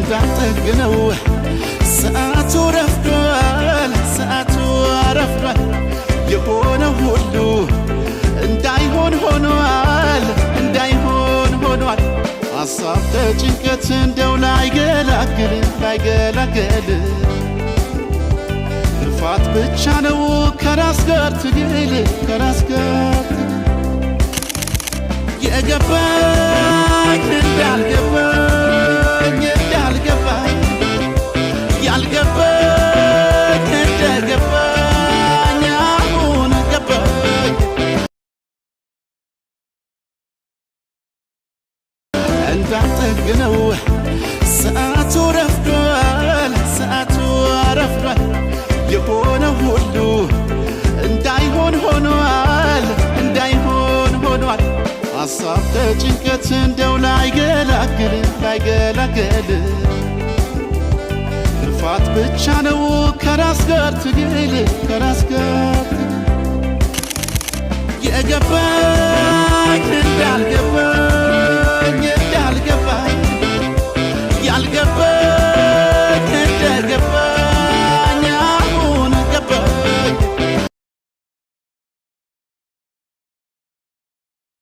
እንዳልጠግነው ሰዓቱ ረፍዷል ሰዓቱ ረፍዷል የሆነ ሁሉ እንዳይሆን ሆኗል እንዳይሆን ሆኗል ሐሳብ ተጭንቀት እንደው ላይገላግል ልፋት ብቻ ነው ከራስ ጋር ትግል ከራስ ጋር የገባኝ እንዳልገባኝ ያልገባኝ እንደገባኝ አሁን ገባኝ እንዳልጠግነው ሰዓቱ ረፍዷል ሰዓቱ ረፍዷል የሆነ ሁሉ እንዳይሆን ሆኗል እንዳይሆን ሆኗል ሐሳብ ተጭንቀት እንደው ላይገላግል ልፋት ብቻ ነው ከራስ ጋር ትግል ከራስ